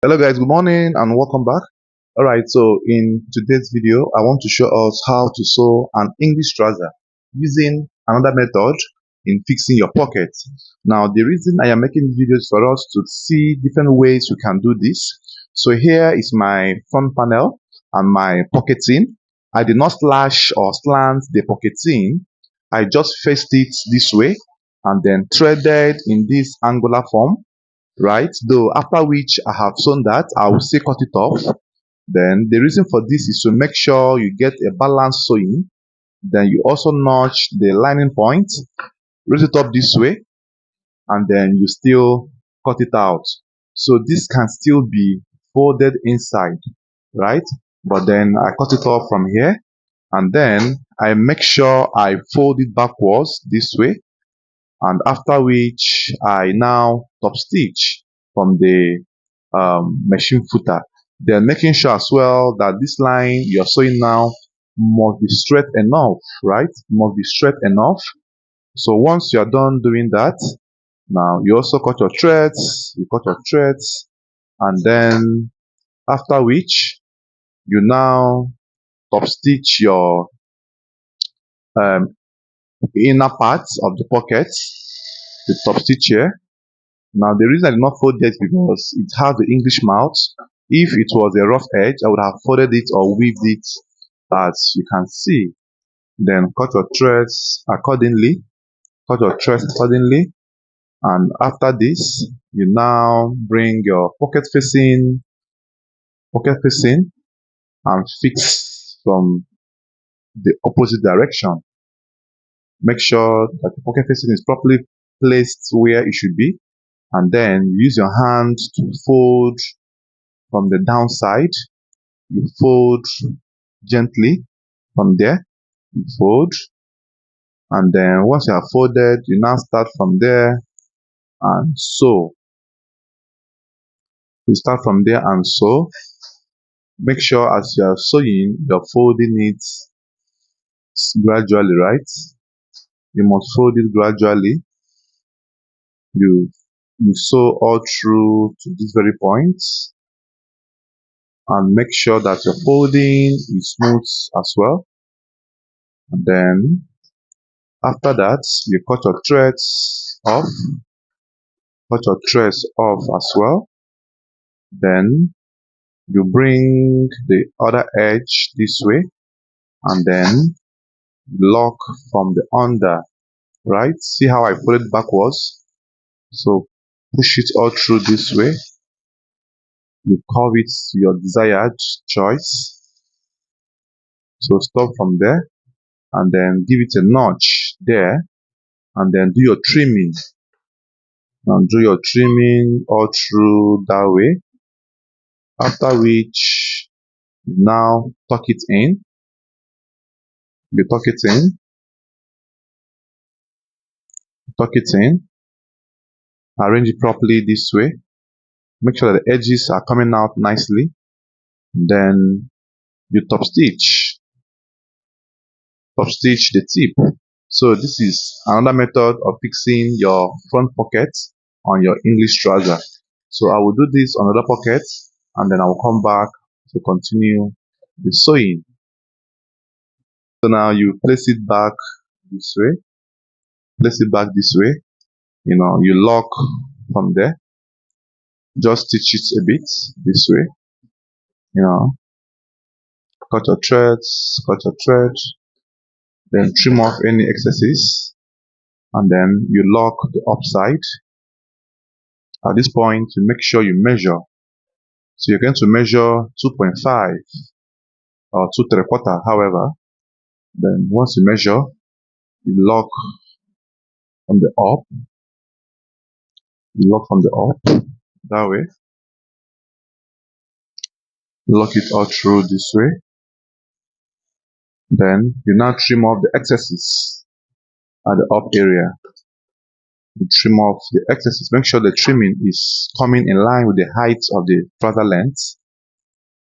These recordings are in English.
Hello guys, good morning and welcome back. Alright, so in today's video, I want to show us how to sew an English trouser using another method in fixing your pocket. Now, the reason I am making this video is for us to see different ways we can do this. So here is my front panel and my pocketing. I did not slash or slant the pocketing. I just faced it this way and then threaded in this angular form, right? Though after which I have sewn that, I will say cut it off. Then the reason for this is to make sure you get a balanced sewing. Then you also notch the lining point, raise it up this way, and then you still cut it out. So this can still be folded inside, right? But then I cut it off from here, and then I make sure I fold it backwards this way, and after which I now top stitch from the machine footer. Then making sure as well that this line you're sewing now must be straight enough, right? Must be straight enough. So once you're done doing that, now you also cut your threads, and then after which you now top stitch your um, inner parts of the pocket, the top stitch here. Now, the reason I did not fold it is because it has the English mouth. If it was a rough edge, I would have folded it or weaved it as you can see. Then cut your threads accordingly. And after this, you now bring your pocket facing and fix from the opposite direction. Make sure that the pocket facing is properly placed where it should be. And then use your hand to fold from the downside. You fold gently from there. You fold, and then once you have folded, you now start from there and sew. You start from there and sew. Make sure as you are sewing, you're folding it gradually, right? You must fold it gradually. You sew all through to this very point, and make sure that your folding is smooth as well. And then after that, you cut your threads off as well. Then you bring the other edge this way, and then lock from the under, right? See how I pull it backwards? So push it all through this way. You curve it to your desired choice. So stop from there, and then give it a notch there, and then do your trimming. Now do your trimming all through that way. After which, you now tuck it in. You tuck it in, arrange it properly this way. Make sure that the edges are coming out nicely. Then you top stitch the tip. So this is another method of fixing your front pocket on your English trouser. So I will do this on another pocket, and then I will come back to continue the sewing. So now you place it back this way. You lock from there. Just stitch it a bit this way. Cut your threads, then trim off any excesses, and then you lock the upside. At this point, you make sure you measure. So you're going to measure 2.5 or 2.75, however. Then once you measure, you lock from the up. That way. Lock it all through this way. Then you now trim off the excesses at the up area. You trim off the excesses. Make sure the trimming is coming in line with the height of the trouser length.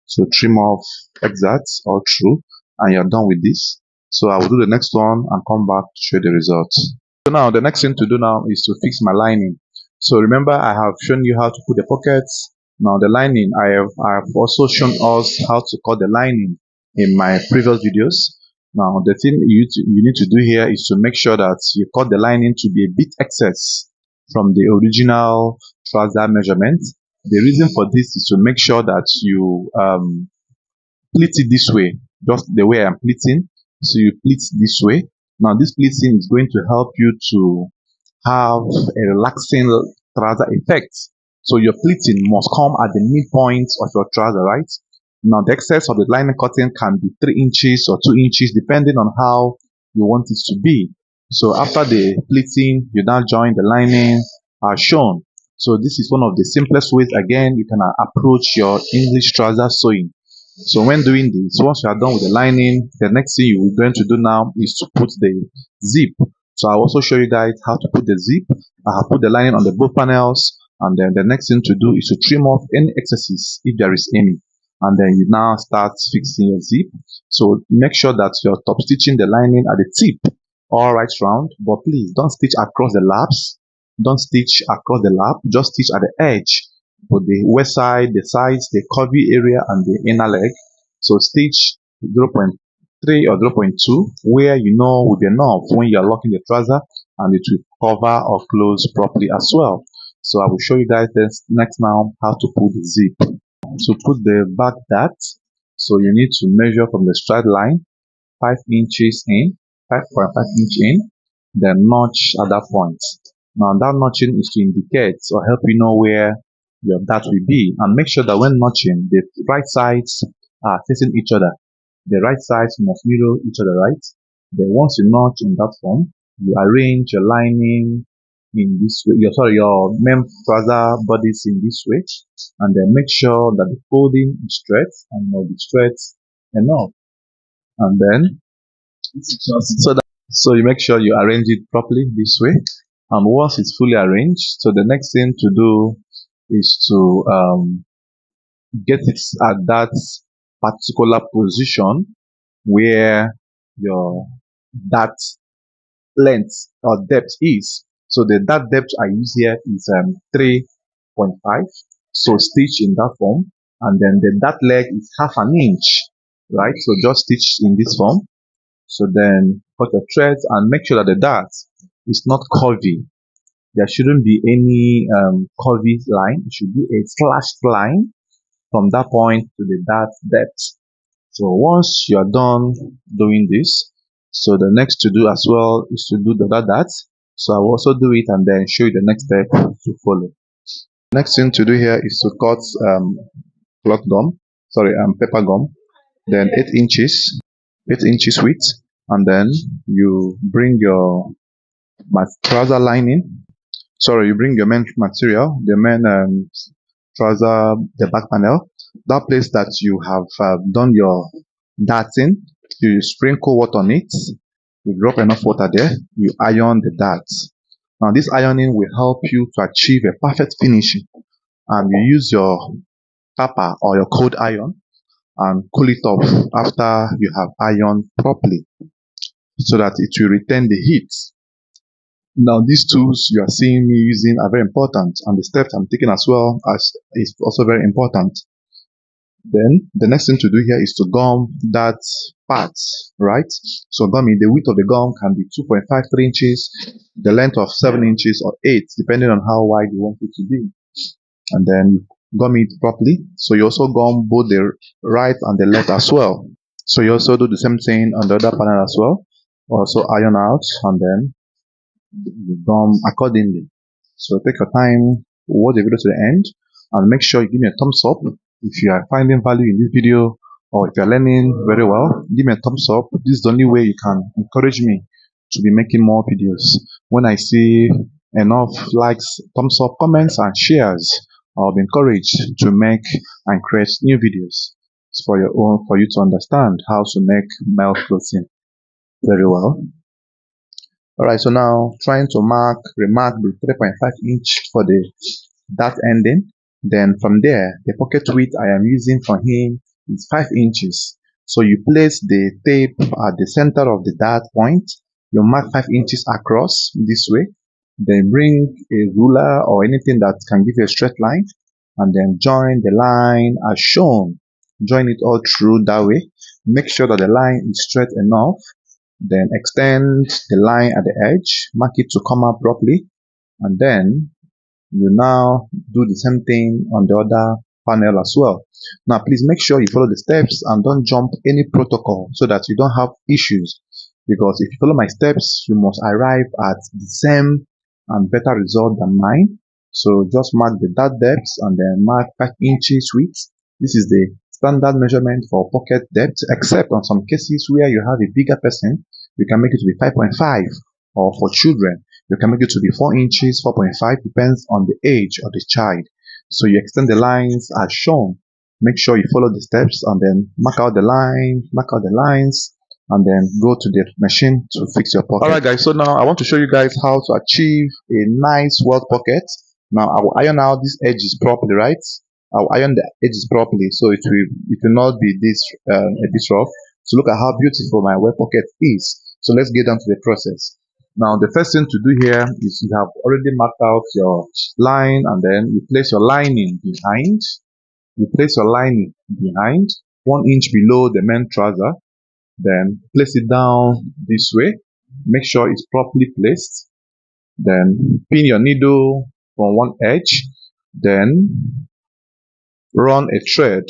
So trim off exact all through, and you're done with this. So I will do the next one and come back to show the results. So now the next thing to do now is to fix my lining. So remember, I have shown you how to put the pockets Now the lining, I have also shown us how to cut the lining in my previous videos. Now the thing you need to do here is to make sure that you cut the lining to be a bit excess from the original trouser measurement. The reason for this is to make sure that you pleat it this way, just the way I'm pleating. So you pleat this way. Now this pleating is going to help you to have a relaxing trouser effect. So your pleating must come at the midpoint of your trouser, right? Now the excess of the lining cutting can be 3 inches or 2 inches depending on how you want it to be. So after the pleating, you now join the lining as shown. So this is one of the simplest ways again you can approach your English trouser sewing. So when doing this, once you are done with the lining, the next thing you are going to do now is to put the zip. So I'll also show you guys how to put the zip. I have put the lining on the both panels, and then the next thing to do is to trim off any excesses if there is any. And then you now start fixing your zip. So make sure that you're top stitching the lining at the tip all right round, but please don't stitch across the laps. Don't stitch across the lap, just stitch at the edge for the west side, the sides, the curvy area, and the inner leg. So stitch 0.3 or 0.2 where you know will be enough when you are locking the trouser, and it will cover or close properly as well. So I will show you guys this next now how to put the zip. To put the back dart, so you need to measure from the straight line 5 inches in, 5.5 inch in, then notch at that point. Now that notching is to indicate or help you know where your dart will be, and make sure that when notching, the right sides are facing each other. The right sides must mirror each other, right? Then once you notch in that form, you arrange your lining in this way, your main trouser bodies in this way, and then make sure that the folding is straight and will be straight enough. And then so you make sure you arrange it properly this way. And once it's fully arranged, so the next thing to do is to get it at that particular position where your that length or depth is. So the that depth I use here is 3.5. So stitch in that form, and then the that leg is half an inch, right? So just stitch in this form. So then cut your threads and make sure that the dart is not curvy. There shouldn't be any curvy line. It should be a slashed line from that point to the dart depth. So once you are done doing this, so the next to do as well is to do the other dart. So I will also do it and then show you the next step to follow. Next thing to do here is to cut cloth gum, paper gum, then 8 inches width, and then you bring your trouser lining. Sorry, you bring your main material, the main trouser, the back panel, that place that you have done your darting. You sprinkle water on it, you drop enough water there, you iron the darts. Now this ironing will help you to achieve a perfect finishing, and you use your copper or your cold iron and cool it off after you have ironed properly, so that it will retain the heat. Now these tools you are seeing me using are very important, and the steps I'm taking as well as is also very important. Then the next thing to do here is to gum that part, right? So gumming, the width of the gum can be 2.53 inches, the length of 7 inches or 8, depending on how wide you want it to be. And then gum it properly. So you also gum both the right and the left as well. So you also do the same thing on the other panel as well. Also iron out, and then you gum accordingly. So take your time, watch the video to the end, and make sure you give me a thumbs up if you are finding value in this video, or if you are learning very well. Give me a thumbs up. This is the only way you can encourage me to be making more videos. When I see enough likes, thumbs up, comments, and shares, I'll be encouraged to make and create new videos for you to understand how to make male clothing very well. Alright, so now trying to remark the 3.5 inch for the dart ending. Then from there, the pocket width I am using for him is 5 inches. So you place the tape at the center of the dart point. You mark 5 inches across this way. Then bring a ruler or anything that can give you a straight line. and then join the line as shown. Join it all through that way. Make sure that the line is straight enough. Then extend the line at the edge, mark it to come out properly, and then you now do the same thing on the other panel as well. Now please make sure you follow the steps and don't jump any protocol so that you don't have issues, because if you follow my steps you must arrive at the same and better result than mine. So just mark the dart depth and then mark 5 inches width. This is the standard measurement for pocket depth, except on some cases where you have a bigger person, you can make it to be 5.5, or for children you can make it to be 4 inches, 4.5, depends on the age of the child. So you extend the lines as shown. Make sure you follow the steps and then mark out the line, mark out the lines, and then go to the machine to fix your pocket. Alright guys, so now I want to show you guys how to achieve a nice welt pocket. Now I will iron out these edges properly, right? I'll iron the edges properly so it will not be this a bit rough. So look at how beautiful my welt pocket is. So let's get down to the process. Now the first thing to do here is you have already marked out your line, and then you place your lining behind. You place your lining behind 1 inch below the main trouser. Then place it down this way. Make sure it's properly placed. Then pin your needle from one edge. Then run a thread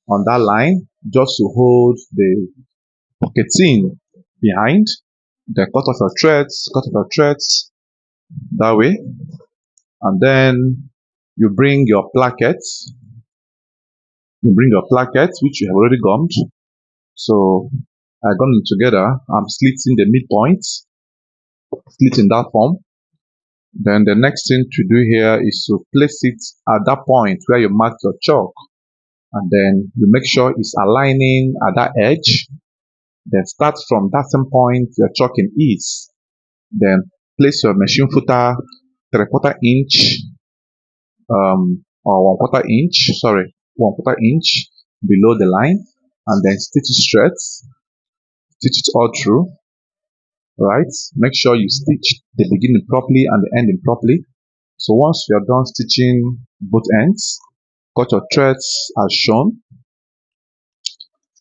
on that line just to hold the pocketing behind. Then cut off your threads that way, and then you bring your plackets. Which you have already gummed. So I gummed them together. I'm slitting the midpoint, slit in that form. Then the next thing to do here is to place it at that point where you mark your chalk, and then you make sure it's aligning at that edge. Then start from that same point your chalking is. Then place your machine footer 3/4 inch or 1/4 inch, 1/4 inch below the line, and then stitch it straight. Stitch it all through. Right? Make sure you stitch the beginning properly and the ending properly. So once you are done stitching both ends, cut your threads as shown,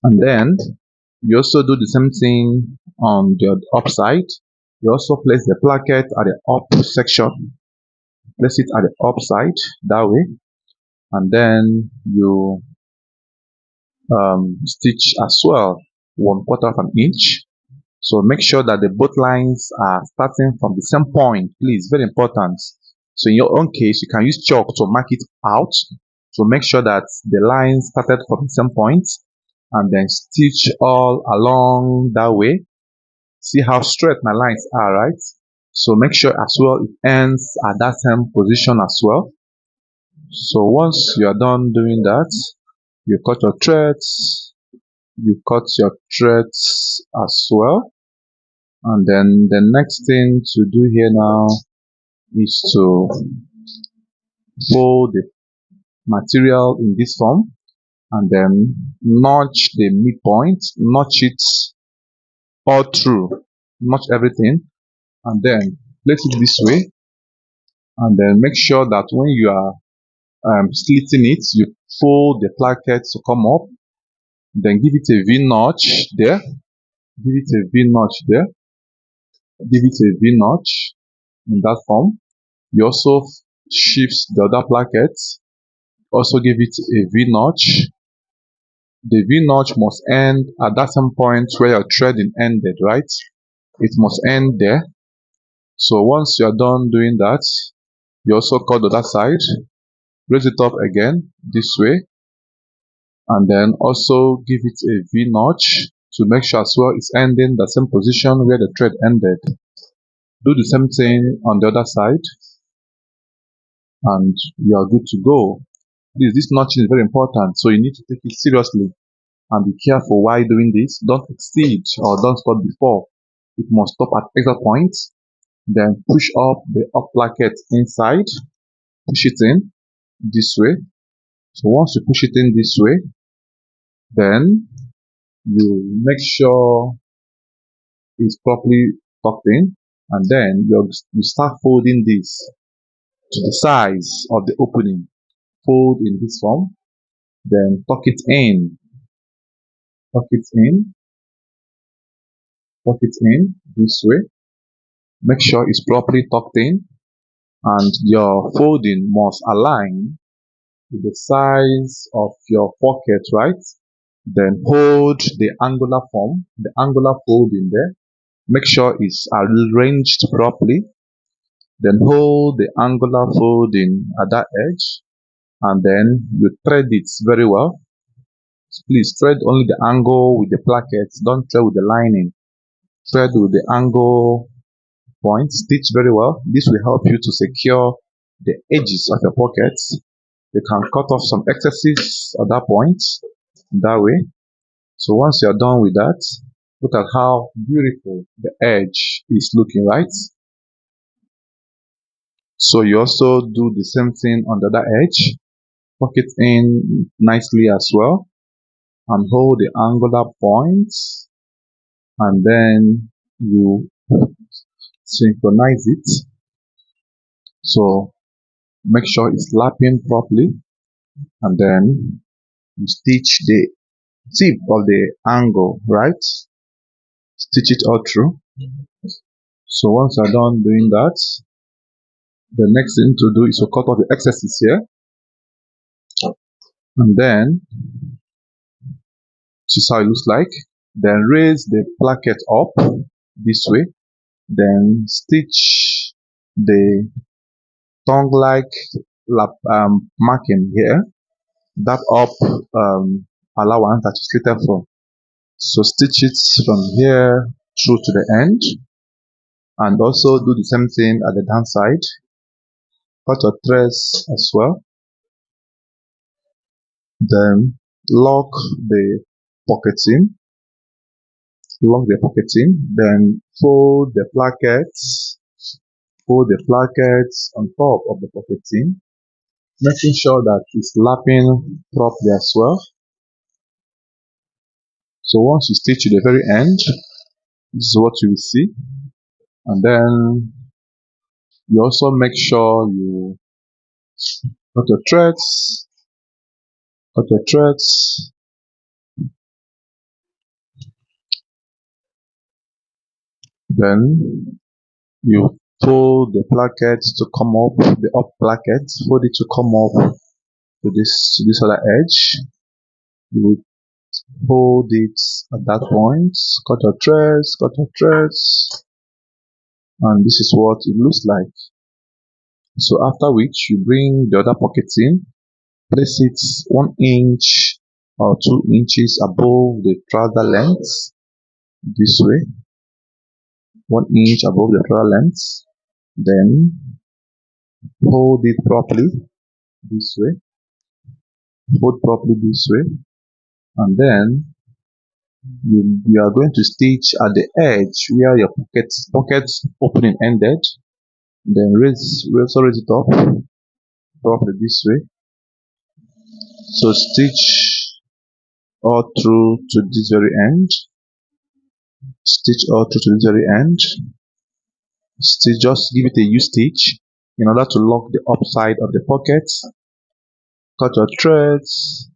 and then you also do the same thing on the upside. You also place the placket at the up section. Place it at the upside that way, and then you stitch as well 1/4 of an inch. So make sure that the both lines are starting from the same point, please, very important. So in your own case, you can use chalk to mark it out. So make sure that the lines started from the same point, and then stitch all along that way. See how straight my lines are, right? So make sure as well it ends at that same position as well. So once you are done doing that, you cut your threads, as well. And then the next thing to do here now is to fold the material in this form, and then notch the midpoint, notch it all through, notch everything, and then place it this way, and then make sure that when you are slitting it, you fold the placket to come up, then give it a V-notch there, give it a V-notch there, give it a V-notch in that form. You also shift the other placket, also give it a V-notch. The V-notch must end at that same point where your threading ended, right? It must end there. So once you are done doing that, you also cut the other side, raise it up again this way, and then also give it a V-notch to make sure as well it's ending the same position where the thread ended. Do the same thing on the other side, and you are good to go. Please, this notching is very important, so you need to take it seriously and be careful while doing this. Don't exceed or don't stop before. It must stop at exact point. Then push up the up placket inside, push it in this way. So once you push it in this way, then you make sure it's properly tucked in, and then you start folding this to the size of the opening. fold in this form, then tuck it in, tuck it in, tuck it in this way. Make sure it's properly tucked in, and your folding must align with the size of your pocket, right? Then hold the angular form, the angular folding there. Make sure it's arranged properly. Then hold the angular folding at that edge, and then you thread it very well. Please thread only the angle with the plackets, don't thread with the lining. Thread with the angle point, stitch very well. This will help you to secure the edges of your pockets. You can cut off some excesses at that point, that way. So once you're done with that, look at how beautiful the edge is looking, right? So you also do the same thing on the other edge. Tuck it in nicely as well, and hold the angular points, and then you synchronize it. So make sure it's lapping properly, and then you stitch the tip of the angle, right? Stitch it all through. So once you're done doing that, the next thing to do is to cut off the excesses here, and then this is how it looks like. Then raise the placket up this way, then stitch the tongue like marking here, that up allowance that is slated for. So stitch it from here through to the end, and also do the same thing at the down side. Cut your threads as well, then lock the pocketing, then fold the plackets, on top of the pocketing, making sure that it's lapping properly as well. So once you stitch to the very end, this is what you will see. And then you also make sure you cut your threads, then you fold the plackets to come up, the up plackets, fold it to come up to this other edge. You will hold it at that point, cut your threads, and this is what it looks like. So after which you bring the other pocket in, place it 1 inch or 2 inches above the trouser length, this way, 1 inch above the trouser length. Then hold it properly this way, and then you are going to stitch at the edge where your pocket opening ended. Then raise it up properly this way. So stitch all through to this very end. Stitch, just give it a U stitch in order to lock the upside of the pocket. Cut your threads,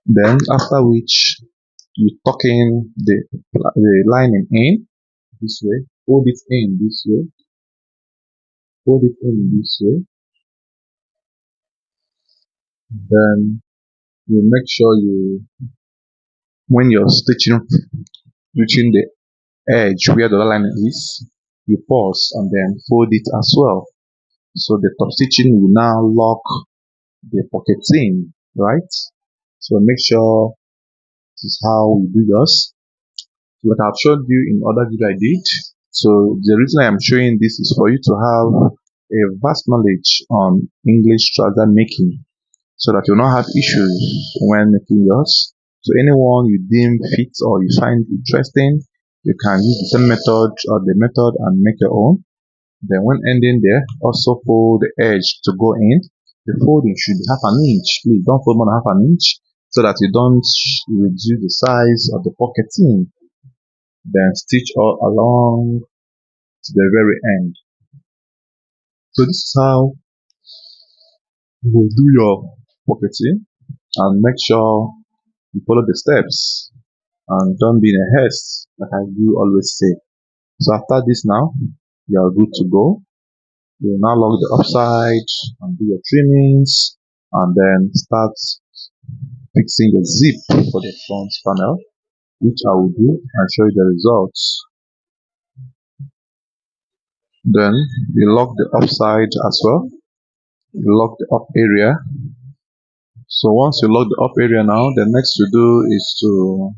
then after which you tuck in the lining in this way, hold it in this way, then you make sure when you're stitching, reaching the edge where the line is, you pause and then fold it as well. So the top stitching will now lock the pocketing, right? So make sure this is how we do yours. What I've showed you in other video I did. So the reason I am showing this is for you to have a vast knowledge on English trouser making, so that you'll not have issues when making yours. So anyone you deem fit or you find interesting, you can use the same method or the method and make your own. Then when ending there, also fold the edge to go in. The folding should be half an inch. Please don't fold more than half an inch, so that you don't reduce the size of the pocketing. Then stitch all along to the very end. So this is how you will do your pocketing, and make sure you follow the steps and don't be in a haste, like I do always say. So after this now, you are good to go. You will now lock the upside and do your trimmings, and then start fixing the zip for the front panel, which I will do and show you the results. Then you lock the upside as well. You lock the up area. So once you lock the up area now, the next to do is to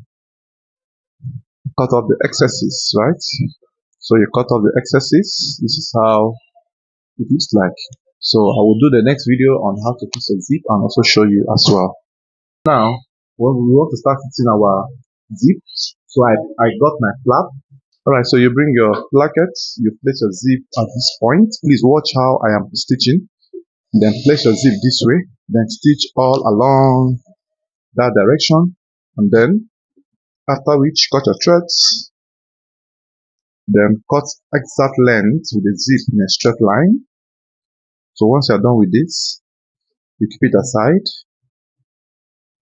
cut off the excesses, right? So you cut off the excesses. This is how it looks like. So I will do the next video on how to fix a zip and also show you as well. Now, when we want to start fixing our zip, so I got my flap. Alright, so you bring your plackets, you place your zip at this point. Please watch how I am stitching. Then place your zip this way, then stitch all along that direction, and then after which cut your threads, then cut exact length with the zip in a straight line. So once you are done with this, you keep it aside.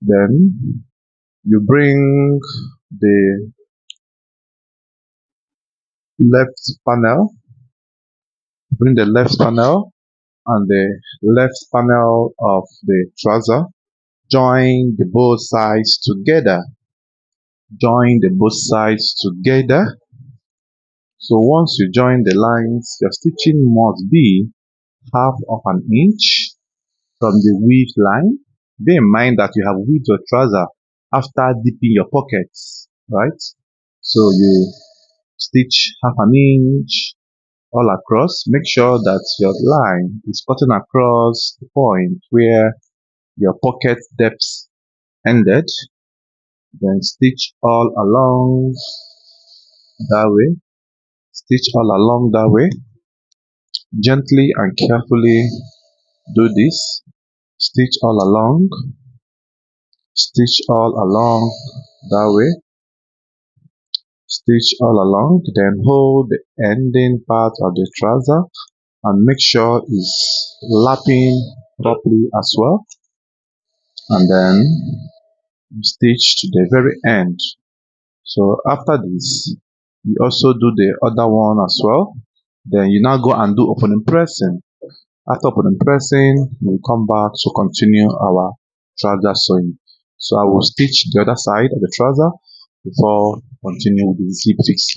Then you bring the left panel, and the left panel of the trouser, join the both sides together. So once you join the lines, your stitching must be half of an inch from the width line. Bear in mind that you have width your trouser after dipping your pockets, right? So you stitch half an inch all across. Make sure that your line is cutting across the point where your pocket depth ended. Then stitch all along that way. Stitch all along that way. Gently and carefully do this. Stitch all along that way. Stitch all along, then hold the ending part of the trouser and make sure it's lapping properly as well, and then stitch to the very end. So after this, you also do the other one as well. Then you now go and do opening pressing. After opening pressing, we'll come back to continue our trouser sewing. So I will stitch the other side of the trouser before continuing with the zip fix.